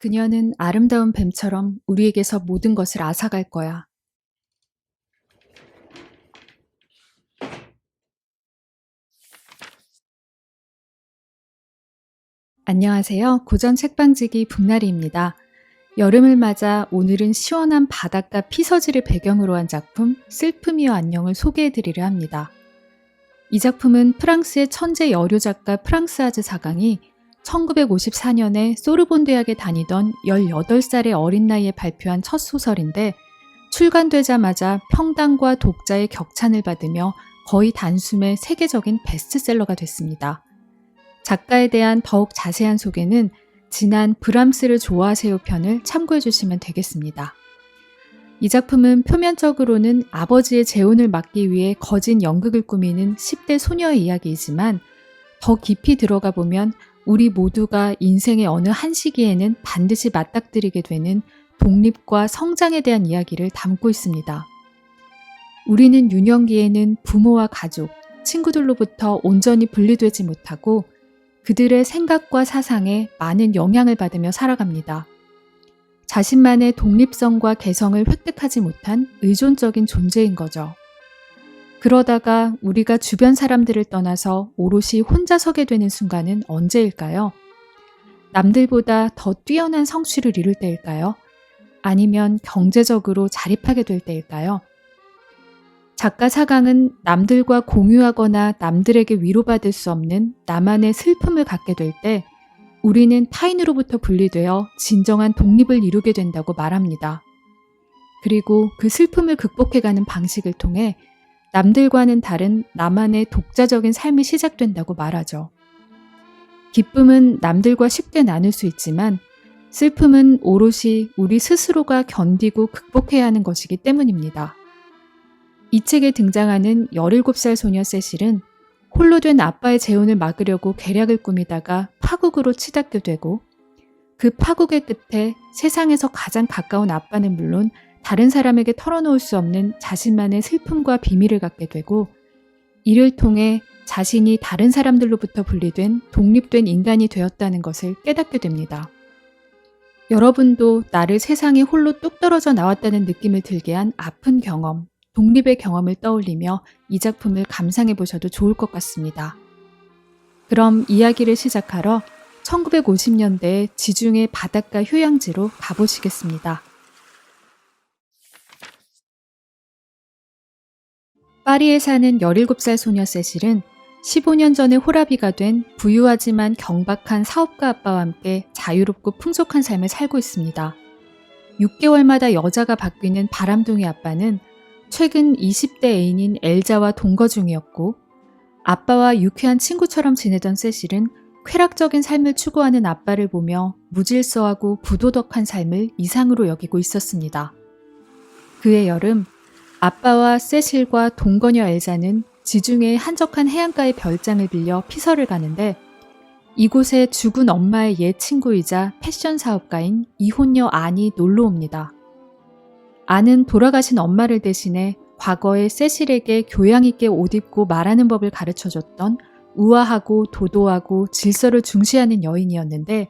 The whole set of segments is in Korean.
그녀는 아름다운 뱀처럼 우리에게서 모든 것을 앗아갈 거야. 안녕하세요. 고전 책방지기 북나리입니다. 여름을 맞아 오늘은 시원한 바닷가 피서지를 배경으로 한 작품 슬픔이여 안녕을 소개해드리려 합니다. 이 작품은 프랑스의 천재 여류 작가 프랑스아즈 사강이 1954년에 소르본 대학에 다니던 18살의 어린 나이에 발표한 첫 소설인데 출간되자마자 평당과 독자의 격찬을 받으며 거의 단숨에 세계적인 베스트셀러가 됐습니다. 작가에 대한 더욱 자세한 소개는 지난 브람스를 좋아하세요 편을 참고해 주시면 되겠습니다. 이 작품은 표면적으로는 아버지의 재혼을 막기 위해 거진 연극을 꾸미는 10대 소녀의 이야기이지만 더 깊이 들어가 보면 우리 모두가 인생의 어느 한 시기에는 반드시 맞닥뜨리게 되는 독립과 성장에 대한 이야기를 담고 있습니다. 우리는 유년기에는 부모와 가족, 친구들로부터 온전히 분리되지 못하고 그들의 생각과 사상에 많은 영향을 받으며 살아갑니다. 자신만의 독립성과 개성을 획득하지 못한 의존적인 존재인 거죠. 그러다가 우리가 주변 사람들을 떠나서 오롯이 혼자 서게 되는 순간은 언제일까요? 남들보다 더 뛰어난 성취를 이룰 때일까요? 아니면 경제적으로 자립하게 될 때일까요? 작가 사강은 남들과 공유하거나 남들에게 위로받을 수 없는 나만의 슬픔을 갖게 될 때 우리는 타인으로부터 분리되어 진정한 독립을 이루게 된다고 말합니다. 그리고 그 슬픔을 극복해가는 방식을 통해 남들과는 다른 나만의 독자적인 삶이 시작된다고 말하죠. 기쁨은 남들과 쉽게 나눌 수 있지만 슬픔은 오롯이 우리 스스로가 견디고 극복해야 하는 것이기 때문입니다. 이 책에 등장하는 17살 소녀 세실은 홀로 된 아빠의 재혼을 막으려고 계략을 꾸미다가 파국으로 치닫게 되고 그 파국의 끝에 세상에서 가장 가까운 아빠는 물론 다른 사람에게 털어놓을 수 없는 자신만의 슬픔과 비밀을 갖게 되고 이를 통해 자신이 다른 사람들로부터 분리된 독립된 인간이 되었다는 것을 깨닫게 됩니다. 여러분도 나를 세상에 홀로 뚝 떨어져 나왔다는 느낌을 들게 한 아픈 경험, 독립의 경험을 떠올리며 이 작품을 감상해 보셔도 좋을 것 같습니다. 그럼 이야기를 시작하러 1950년대의 지중해 바닷가 휴양지로 가보시겠습니다. 파리에 사는 17살 소녀 세실은 15년 전에 호라비가 된 부유하지만 경박한 사업가 아빠와 함께 자유롭고 풍족한 삶을 살고 있습니다. 6개월마다 여자가 바뀌는 바람둥이 아빠는 최근 20대 애인인 엘자와 동거 중이었고 아빠와 유쾌한 친구처럼 지내던 세실은 쾌락적인 삶을 추구하는 아빠를 보며 무질서하고 부도덕한 삶을 이상으로 여기고 있었습니다. 그해 여름 아빠와 세실과 동거녀 엘자는 지중해의 한적한 해안가의 별장을 빌려 피서를 가는데 이곳에 죽은 엄마의 옛 친구이자 패션 사업가인 이혼녀 안이 놀러 옵니다. 안은 돌아가신 엄마를 대신해 과거에 세실에게 교양 있게 옷 입고 말하는 법을 가르쳐줬던 우아하고 도도하고 질서를 중시하는 여인이었는데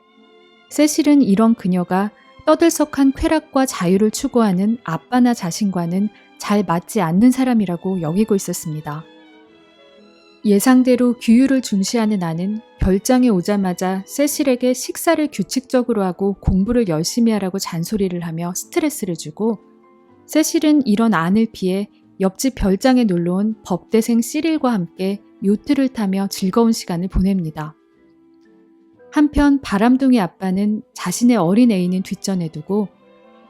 세실은 이런 그녀가 떠들썩한 쾌락과 자유를 추구하는 아빠나 자신과는 잘 맞지 않는 사람이라고 여기고 있었습니다. 예상대로 규율을 중시하는 안은 별장에 오자마자 세실에게 식사를 규칙적으로 하고 공부를 열심히 하라고 잔소리를 하며 스트레스를 주고 세실은 이런 안을 피해 옆집 별장에 놀러온 법대생 시릴과 함께 요트를 타며 즐거운 시간을 보냅니다. 한편 바람둥이 아빠는 자신의 어린 애인은 뒷전에 두고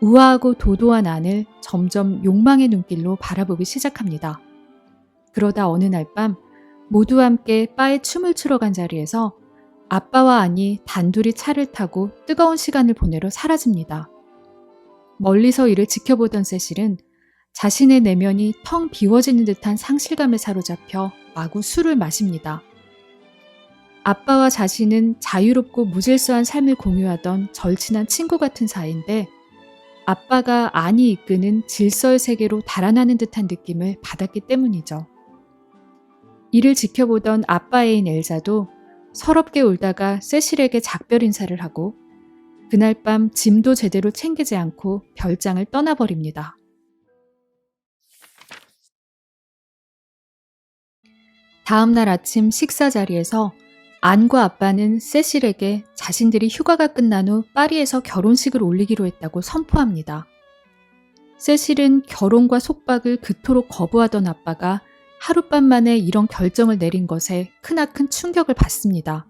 우아하고 도도한 안을 점점 욕망의 눈길로 바라보기 시작합니다. 그러다 어느 날 밤 모두 함께 바에 춤을 추러 간 자리에서 아빠와 안이 단둘이 차를 타고 뜨거운 시간을 보내러 사라집니다. 멀리서 이를 지켜보던 세실은 자신의 내면이 텅 비워지는 듯한 상실감에 사로잡혀 마구 술을 마십니다. 아빠와 자신은 자유롭고 무질서한 삶을 공유하던 절친한 친구 같은 사이인데 아빠가 안이 이끄는 질서의 세계로 달아나는 듯한 느낌을 받았기 때문이죠. 이를 지켜보던 아빠 애인 엘자도 서럽게 울다가 세실에게 작별 인사를 하고 그날 밤 짐도 제대로 챙기지 않고 별장을 떠나버립니다. 다음 날 아침 식사 자리에서 안과 아빠는 세실에게 자신들이 휴가가 끝난 후 파리에서 결혼식을 올리기로 했다고 선포합니다. 세실은 결혼과 속박을 그토록 거부하던 아빠가 하룻밤 만에 이런 결정을 내린 것에 크나큰 충격을 받습니다.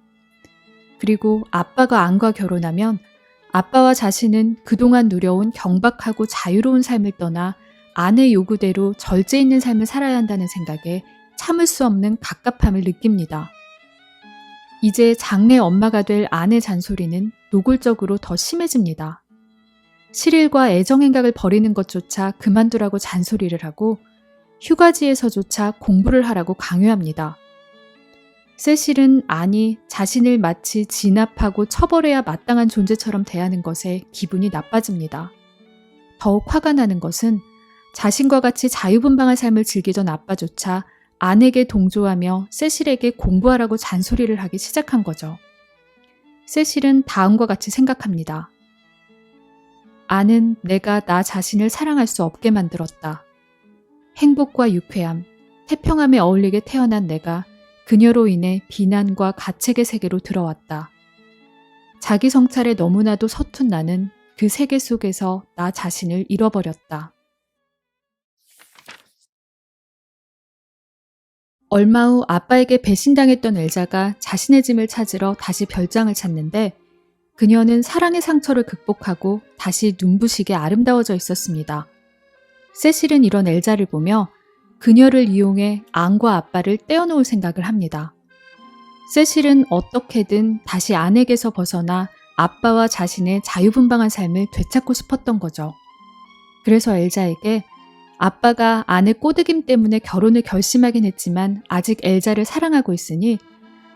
그리고 아빠가 안과 결혼하면 아빠와 자신은 그동안 누려온 경박하고 자유로운 삶을 떠나 아내 요구대로 절제 있는 삶을 살아야 한다는 생각에 참을 수 없는 갑갑함을 느낍니다. 이제 장래 엄마가 될 아내 잔소리는 노골적으로 더 심해집니다. 실일과 애정행각을 벌이는 것조차 그만두라고 잔소리를 하고 휴가지에서조차 공부를 하라고 강요합니다. 세실은 아니 자신을 마치 진압하고 처벌해야 마땅한 존재처럼 대하는 것에 기분이 나빠집니다. 더욱 화가 나는 것은 자신과 같이 자유분방한 삶을 즐기던 아빠조차 아내에게 동조하며 세실에게 공부하라고 잔소리를 하기 시작한 거죠. 세실은 다음과 같이 생각합니다. 아는 내가 나 자신을 사랑할 수 없게 만들었다. 행복과 유쾌함, 태평함에 어울리게 태어난 내가 그녀로 인해 비난과 가책의 세계로 들어왔다. 자기 성찰에 너무나도 서툰 나는 그 세계 속에서 나 자신을 잃어버렸다. 얼마 후 아빠에게 배신당했던 엘자가 자신의 짐을 찾으러 다시 별장을 찾는데 그녀는 사랑의 상처를 극복하고 다시 눈부시게 아름다워져 있었습니다. 세실은 이런 엘자를 보며 그녀를 이용해 앙과 아빠를 떼어놓을 생각을 합니다. 세실은 어떻게든 다시 안에게서 벗어나 아빠와 자신의 자유분방한 삶을 되찾고 싶었던 거죠. 그래서 엘자에게 아빠가 아내 꼬드김 때문에 결혼을 결심하긴 했지만 아직 엘자를 사랑하고 있으니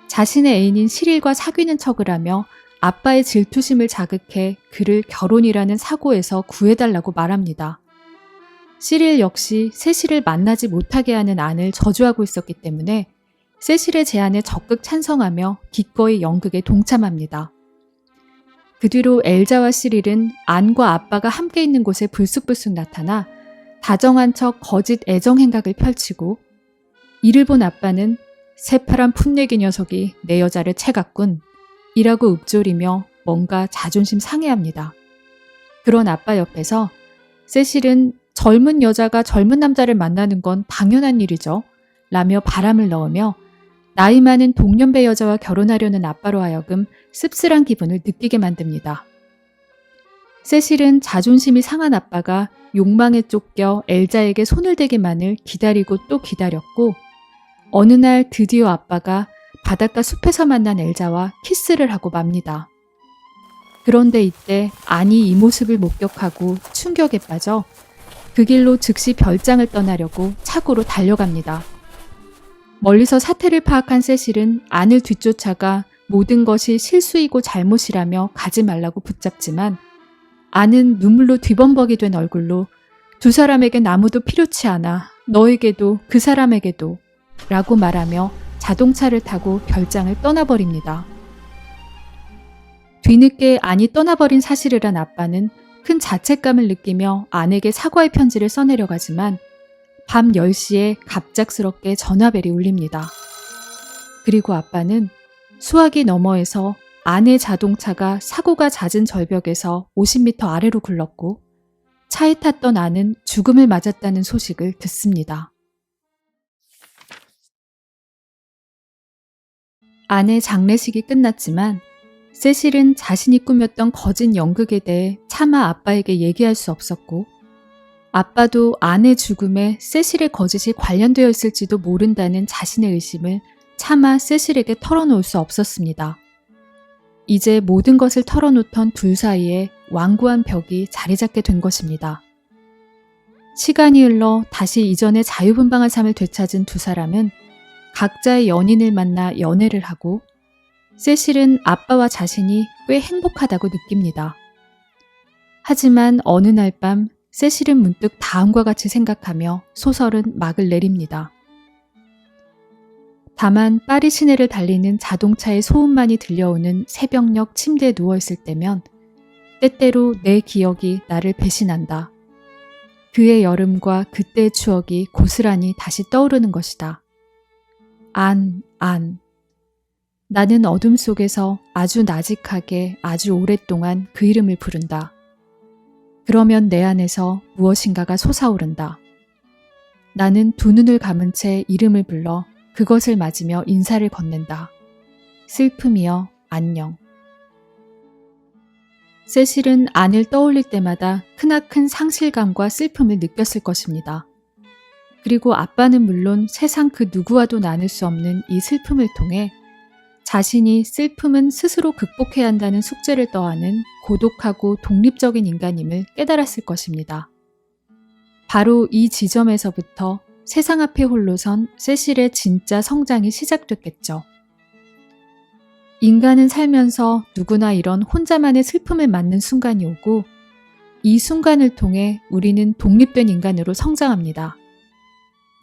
자신의 애인인 시릴과 사귀는 척을 하며 아빠의 질투심을 자극해 그를 결혼이라는 사고에서 구해달라고 말합니다. 시릴 역시 세실을 만나지 못하게 하는 안을 저주하고 있었기 때문에 세실의 제안에 적극 찬성하며 기꺼이 연극에 동참합니다. 그 뒤로 엘자와 시릴은 안과 아빠가 함께 있는 곳에 불쑥불쑥 나타나 다정한 척 거짓 애정 행각을 펼치고 이를 본 아빠는 새파란 풋내기 녀석이 내 여자를 채갔군 이라고 읊조리며 뭔가 자존심 상해합니다. 그런 아빠 옆에서 세실은 젊은 여자가 젊은 남자를 만나는 건 당연한 일이죠 라며 바람을 넣으며 나이 많은 동년배 여자와 결혼하려는 아빠로 하여금 씁쓸한 기분을 느끼게 만듭니다. 세실은 자존심이 상한 아빠가 욕망에 쫓겨 엘자에게 손을 대기만을 기다리고 또 기다렸고 어느 날 드디어 아빠가 바닷가 숲에서 만난 엘자와 키스를 하고 맙니다. 그런데 이때 안이 이 모습을 목격하고 충격에 빠져 그 길로 즉시 별장을 떠나려고 차고로 달려갑니다. 멀리서 사태를 파악한 세실은 안을 뒤쫓아가 모든 것이 실수이고 잘못이라며 가지 말라고 붙잡지만 안은 눈물로 뒤범벅이 된 얼굴로 두 사람에겐 아무도 필요치 않아 너에게도 그 사람에게도 라고 말하며 자동차를 타고 별장을 떠나버립니다. 뒤늦게 안이 떠나버린 사실을 한 아빠는 큰 자책감을 느끼며 아내에게 사과의 편지를 써내려 가지만 밤 10시에 갑작스럽게 전화벨이 울립니다. 그리고 아빠는 수화기 너머에서 아내 자동차가 사고가 잦은 절벽에서 50m 아래로 굴렀고 차에 탔던 안은 죽음을 맞았다는 소식을 듣습니다. 아내 장례식이 끝났지만 세실은 자신이 꾸몄던 거짓 연극에 대해 차마 아빠에게 얘기할 수 없었고 아빠도 아내 죽음에 세실의 거짓이 관련되어 있을지도 모른다는 자신의 의심을 차마 세실에게 털어놓을 수 없었습니다. 이제 모든 것을 털어놓던 둘 사이에 완고한 벽이 자리 잡게 된 것입니다. 시간이 흘러 다시 이전의 자유분방한 삶을 되찾은 두 사람은 각자의 연인을 만나 연애를 하고 세실은 아빠와 자신이 꽤 행복하다고 느낍니다. 하지만 어느 날 밤 세실은 문득 다음과 같이 생각하며 소설은 막을 내립니다. 다만 파리 시내를 달리는 자동차의 소음만이 들려오는 새벽녘 침대에 누워있을 때면 때때로 내 기억이 나를 배신한다. 그의 여름과 그때의 추억이 고스란히 다시 떠오르는 것이다. 안. 나는 어둠 속에서 아주 나직하게 아주 오랫동안 그 이름을 부른다. 그러면 내 안에서 무엇인가가 솟아오른다. 나는 두 눈을 감은 채 이름을 불러 그것을 맞으며 인사를 건넨다. 슬픔이여 안녕. 세실은 안을 떠올릴 때마다 크나큰 상실감과 슬픔을 느꼈을 것입니다. 그리고 아빠는 물론 세상 그 누구와도 나눌 수 없는 이 슬픔을 통해 자신이 슬픔은 스스로 극복해야 한다는 숙제를 떠안은 고독하고 독립적인 인간임을 깨달았을 것입니다. 바로 이 지점에서부터 세상 앞에 홀로 선 세실의 진짜 성장이 시작됐겠죠. 인간은 살면서 누구나 이런 혼자만의 슬픔을 맞는 순간이 오고 이 순간을 통해 우리는 독립된 인간으로 성장합니다.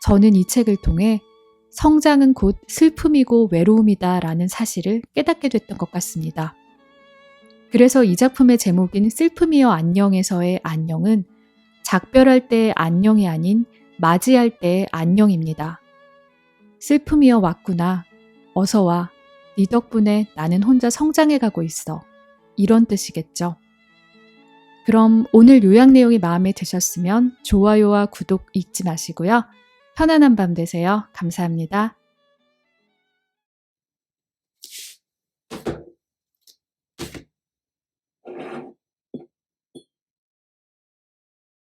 저는 이 책을 통해 성장은 곧 슬픔이고 외로움이다 라는 사실을 깨닫게 됐던 것 같습니다. 그래서 이 작품의 제목인 슬픔이여 안녕에서의 안녕은 작별할 때의 안녕이 아닌 맞이할 때의 안녕입니다. 슬픔이여 왔구나. 어서 와. 네 덕분에 나는 혼자 성장해가고 있어. 이런 뜻이겠죠. 그럼 오늘 요약 내용이 마음에 드셨으면 좋아요와 구독 잊지 마시고요. 편안한 밤 되세요. 감사합니다.